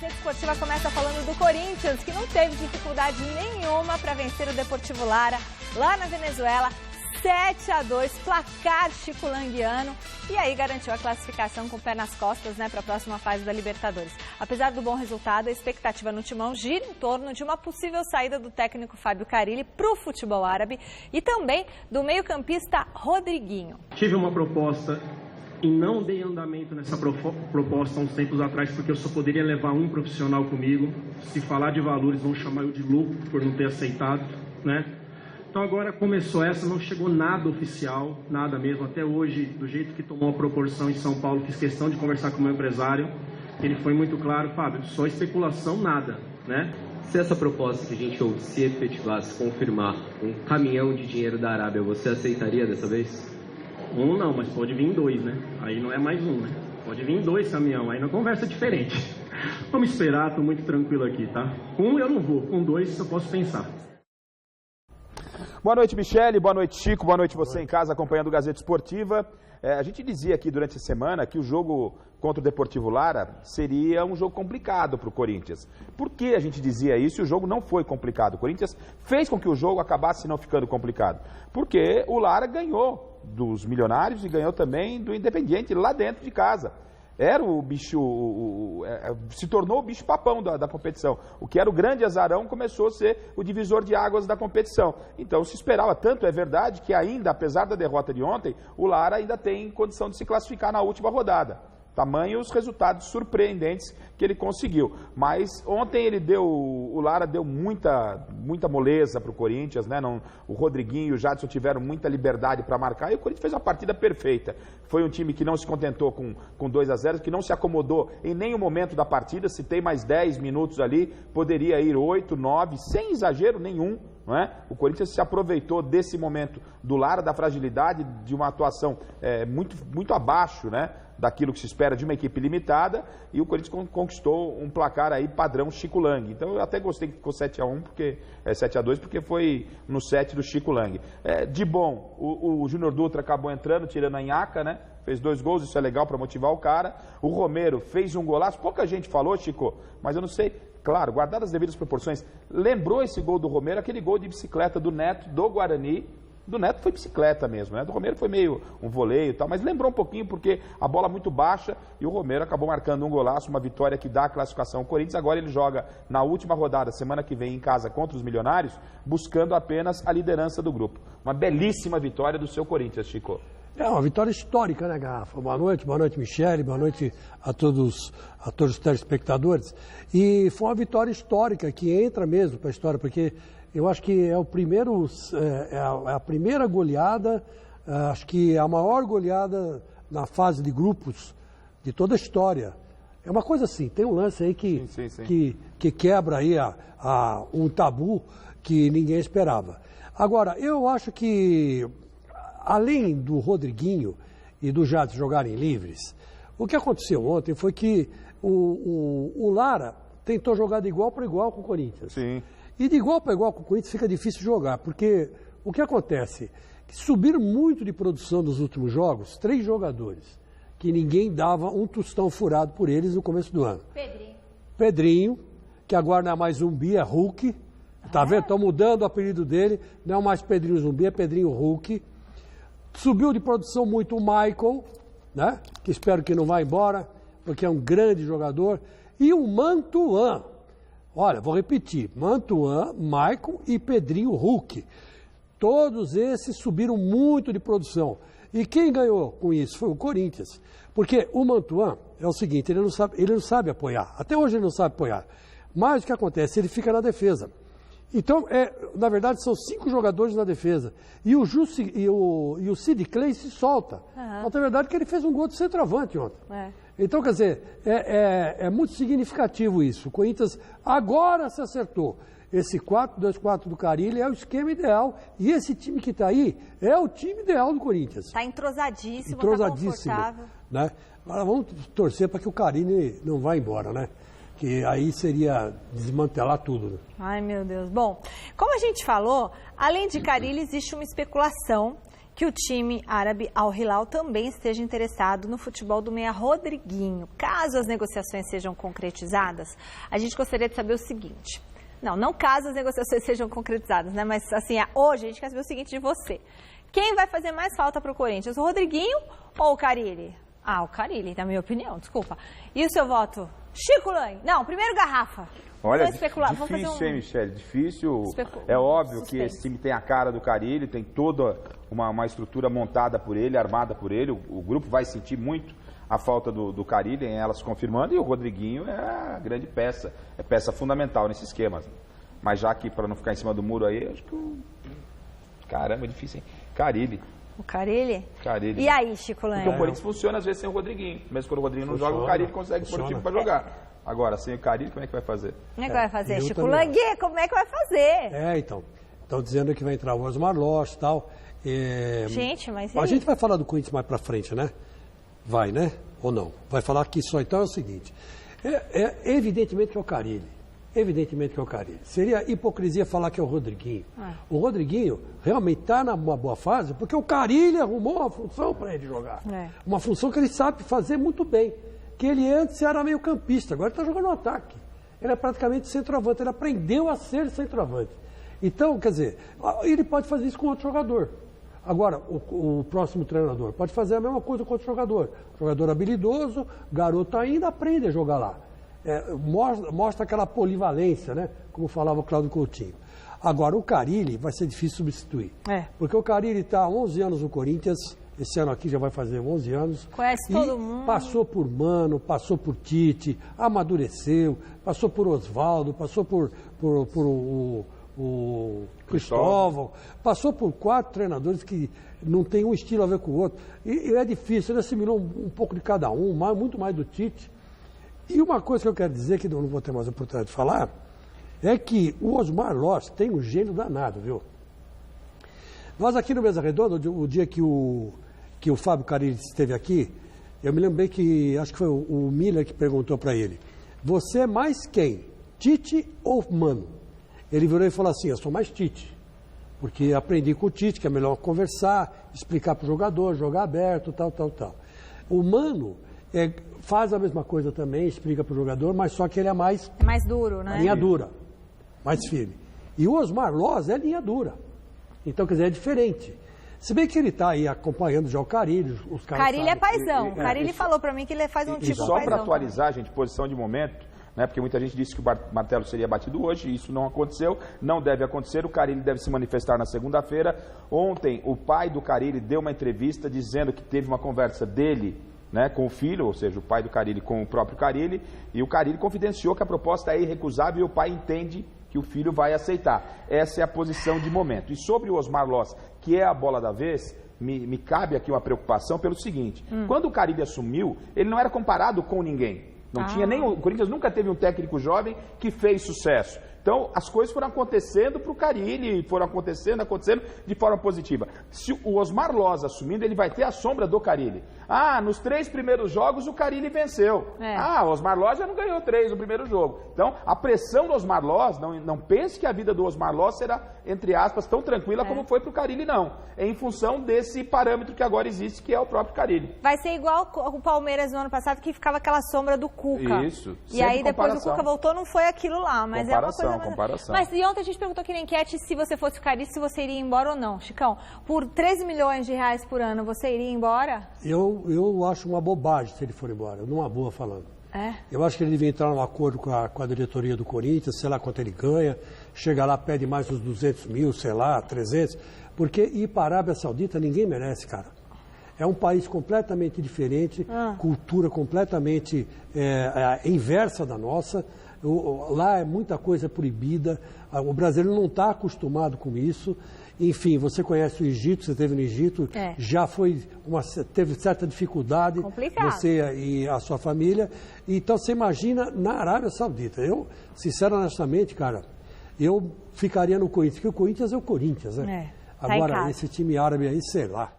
Gazeta Esportiva começa falando do Corinthians, que não teve dificuldade nenhuma para vencer o Deportivo Lara, lá na Venezuela, 7-2, placar chico-languiano, e aí garantiu a classificação com o pé nas costas, né, para a próxima fase da Libertadores. Apesar do bom resultado, a expectativa no timão gira em torno de uma possível saída do técnico Fábio Carille para o futebol árabe e também do meio-campista Rodriguinho. Tive uma proposta e não dei andamento nessa proposta há uns tempos atrás, porque eu só poderia levar um profissional comigo. Se falar de valores, vão chamar eu de louco por não ter aceitado, né? Então agora começou essa, não chegou nada oficial, nada mesmo. Até hoje, do jeito que tomou a proporção em São Paulo, fiz questão de conversar com o meu empresário. Ele foi muito claro, Fábio, só especulação, nada, né? Se essa proposta que a gente ouve se efetivasse, confirmar um caminhão de dinheiro da Arábia, você aceitaria dessa vez? Um não, mas pode vir dois, né? Aí não é mais um, né? Pode vir dois caminhão, aí na conversa é diferente. Vamos esperar, tô muito tranquilo aqui, tá? Com um eu não vou, com dois eu posso pensar. Boa noite, Michele, boa noite, Chico, boa noite você em casa acompanhando o Gazeta Esportiva. A gente dizia aqui durante a semana que o jogo contra o Deportivo Lara seria um jogo complicado para o Corinthians. Por que a gente dizia isso e o jogo não foi complicado? O Corinthians fez com que o jogo acabasse não ficando complicado. Porque o Lara ganhou dos Milionários e ganhou também do Independiente lá dentro de casa. Era o bicho, se tornou o bicho papão da competição. O que era o grande azarão começou a ser o divisor de águas da competição. Então se esperava, tanto é verdade que ainda, apesar da derrota de ontem, o Lara ainda tem condição de se classificar na última rodada. Tamanho os resultados surpreendentes que ele conseguiu. Mas ontem o Lara deu muita moleza para o Corinthians, né? O Rodriguinho e o Jadson tiveram muita liberdade para marcar e o Corinthians fez uma partida perfeita. Foi um time que não se contentou com 2-0, que não se acomodou em nenhum momento da partida. Se tem mais 10 minutos ali, poderia ir 8, 9, sem exagero nenhum. Não é? O Corinthians se aproveitou desse momento do Lara, da fragilidade, de uma atuação muito abaixo, né, daquilo que se espera de uma equipe limitada, e o Corinthians conquistou um placar aí padrão Chico Lang. Então eu até gostei que ficou 7-1, 7-2, porque foi no 7 do Chico Lang. De bom, o Júnior Dutra acabou entrando, tirando a nhaca, né? Fez 2 gols, isso é legal para motivar o cara. O Romero fez um golaço, pouca gente falou, Chico, mas eu não sei, claro, guardadas as devidas proporções, lembrou esse gol do Romero, aquele gol de bicicleta do Neto, do Guarani. Do Neto foi bicicleta mesmo, né? Do Romero foi meio um voleio e tal, mas lembrou um pouquinho porque a bola muito baixa e o Romero acabou marcando um golaço, uma vitória que dá a classificação ao Corinthians. Agora ele joga na última rodada, semana que vem, em casa contra os Milionários, buscando apenas a liderança do grupo. Uma belíssima vitória do seu Corinthians, Chico. É uma vitória histórica, né, Garrafa? Boa noite, Michele, boa noite a todos os telespectadores. E foi uma vitória histórica que entra mesmo para a história, porque eu acho que é a primeira goleada, acho que é a maior goleada na fase de grupos de toda a história. É uma coisa assim, tem um lance aí que quebra aí um tabu que ninguém esperava. Agora, eu acho que além do Rodriguinho e do Jadson jogarem livres, o que aconteceu ontem foi que o Lara tentou jogar de igual para igual com o Corinthians. Sim. E de igual para igual com o Corinthians fica difícil jogar, porque o que acontece? Subiram muito de produção nos últimos jogos 3 jogadores, que ninguém dava um tostão furado por eles no começo do ano. Pedrinho, que agora não é mais Zumbi, é Hulk. Tá vendo? Estão mudando o apelido dele, não é mais Pedrinho Zumbi, é Pedrinho Hulk. Subiu de produção muito o Michael, né? Que espero que não vá embora, porque é um grande jogador. E o Mantuan. Olha, vou repetir, Mantuan, Michael e Pedrinho Hulk. Todos esses subiram muito de produção. E quem ganhou com isso foi o Corinthians. Porque o Mantuan é o seguinte, ele não sabe apoiar. Até hoje ele não sabe apoiar. Mas o que acontece? Ele fica na defesa. Então, na verdade, são 5 jogadores na defesa. E o Sid Clay se solta. Uhum. Então, é verdade que ele fez um gol de centroavante ontem. Então, quer dizer, é muito significativo isso. O Corinthians agora se acertou. Esse 4-2-4 do Carille é o esquema ideal. E esse time que está aí é o time ideal do Corinthians. Está entrosadíssimo, está confortável. Né? Agora vamos torcer para que o Carille não vá embora, né? Que aí seria desmantelar tudo. Né? Ai, meu Deus. Bom, como a gente falou, além de Carille, existe uma especulação que o time árabe Al Hilal também esteja interessado no futebol do meia Rodriguinho. Caso as negociações sejam concretizadas, a gente gostaria de saber o seguinte. Não caso as negociações sejam concretizadas, né? Mas assim, hoje a gente quer saber o seguinte de você. Quem vai fazer mais falta para o Corinthians, o Rodriguinho ou o Carille? O Carille, na minha opinião, desculpa. E o seu voto? Chico Lang. Não, primeiro Garrafa. Olha, difícil, hein, Michele? Difícil. É óbvio que esse time tem a cara do Carille, tem toda uma estrutura montada por ele, armada por ele. O grupo vai sentir muito a falta do Carille, em elas confirmando, e o Rodriguinho é a grande peça, é peça fundamental nesse esquema. Mas já que, para não ficar em cima do muro aí, acho que caramba, é difícil, hein? Carille. O Carille? Carille. E aí, Chico Lang? Porque o Corinthians funciona às vezes sem o Rodriguinho. Mesmo quando o Rodriguinho não joga, o Carille consegue pôr o time para jogar. Agora, sem o Carille, como é que vai fazer? Como é que vai fazer, Chico Lang? Como é que vai fazer? Então. Estão dizendo que vai entrar o Osmar Loss e tal. Gente, mas... A gente vai falar do Corinthians mais para frente, né? Vai, né? Ou não? Vai falar aqui só. Então é o seguinte. Evidentemente que é o Carille. Evidentemente que é o Carille. Seria hipocrisia falar que é o Rodriguinho. O Rodriguinho realmente está numa boa fase porque o Carille arrumou uma função para ele jogar. Uma função que ele sabe fazer muito bem. Que ele antes era meio campista, agora está jogando no ataque. Ele é praticamente centroavante, ele aprendeu a ser centroavante. Então, quer dizer, ele pode fazer isso com outro jogador. Agora, o próximo treinador pode fazer a mesma coisa com outro jogador. Jogador habilidoso, garoto ainda, aprende a jogar lá. Mostra aquela polivalência, né? Como falava o Cláudio Coutinho. Agora, o Carille vai ser difícil substituir. Porque o Carille está há 11 anos no Corinthians. Esse ano aqui já vai fazer 11 anos. Conhece todo mundo. Passou por Mano, passou por Tite, amadureceu, passou por Oswaldo, passou por o Cristóvão, passou por 4 treinadores que não tem um estilo a ver com o outro. E é difícil, ele assimilou um pouco de cada um, muito mais do Tite. E uma coisa que eu quero dizer, que não vou ter mais a oportunidade de falar, é que o Osmar Loss tem um gênio danado, viu? Nós aqui no Mesa Redonda, o dia que o Fábio Carille esteve aqui, eu me lembrei que, acho que foi o Miller que perguntou para ele, você é mais quem? Tite ou Mano? Ele virou e falou assim, eu sou mais Tite, porque aprendi com o Tite que é melhor conversar, explicar para o jogador, jogar aberto, tal. O Mano faz a mesma coisa também, explica para o jogador, mas só que ele é mais... mais duro, né? Linha dura, mais firme. E o Osmar Loss é linha dura. Então, quer dizer, é diferente. Se bem que ele está aí acompanhando já o Carille, os caras Carille é paizão. Carille falou para mim que ele faz um tipo paizão. E só para atualizar, gente, posição de momento, né, porque muita gente disse que o martelo seria batido hoje, isso não aconteceu, não deve acontecer, o Carille deve se manifestar na segunda-feira. Ontem, o pai do Carille deu uma entrevista dizendo que teve uma conversa dele, né, com o filho, ou seja, o pai do Carille com o próprio Carille, e o Carille confidenciou que a proposta é irrecusável e o pai entende que o filho vai aceitar. Essa é a posição de momento. E sobre o Osmar Loss, que é a bola da vez, me cabe aqui uma preocupação pelo seguinte, quando o Carille assumiu, ele não era comparado com ninguém. Não tinha nem, o Corinthians nunca teve um técnico jovem que fez sucesso. Então, as coisas foram acontecendo para o Carille, foram acontecendo de forma positiva. Se o Osmar Loss assumindo, ele vai ter a sombra do Carille. Nos 3 primeiros jogos o Carille venceu. O Osmar Loss já não ganhou 3 no primeiro jogo. Então, a pressão do Osmar Loss, não pense que a vida do Osmar Loss será, entre aspas, tão tranquila como foi para o Carille, não. É em função desse parâmetro que agora existe, que é o próprio Carille. Vai ser igual o Palmeiras no ano passado, que ficava aquela sombra do Cuca. Isso. E aí depois o Cuca voltou, não foi aquilo lá, mas é uma coisa... Comparação. Mas e ontem a gente perguntou aqui na enquete se você fosse o Carille, se você iria embora ou não. Chicão, por 13 milhões de reais por ano, você iria embora? Eu acho uma bobagem se ele for embora, numa boa falando. Eu acho que ele devia entrar num acordo com a diretoria do Corinthians, sei lá quanto ele ganha, chega lá, pede mais uns 200 mil, sei lá, 300, porque ir para a Arábia Saudita ninguém merece, cara. É um país completamente diferente, cultura completamente inversa da nossa. Lá é muita coisa proibida, o brasileiro não está acostumado com isso. Enfim, você conhece o Egito, você esteve no Egito, já teve certa dificuldade, complicado. Você e a sua família. Então você imagina na Arábia Saudita. Eu, sinceramente, cara, eu ficaria no Corinthians, porque o Corinthians é o Corinthians, né? Tá. Agora, esse time árabe aí, sei lá.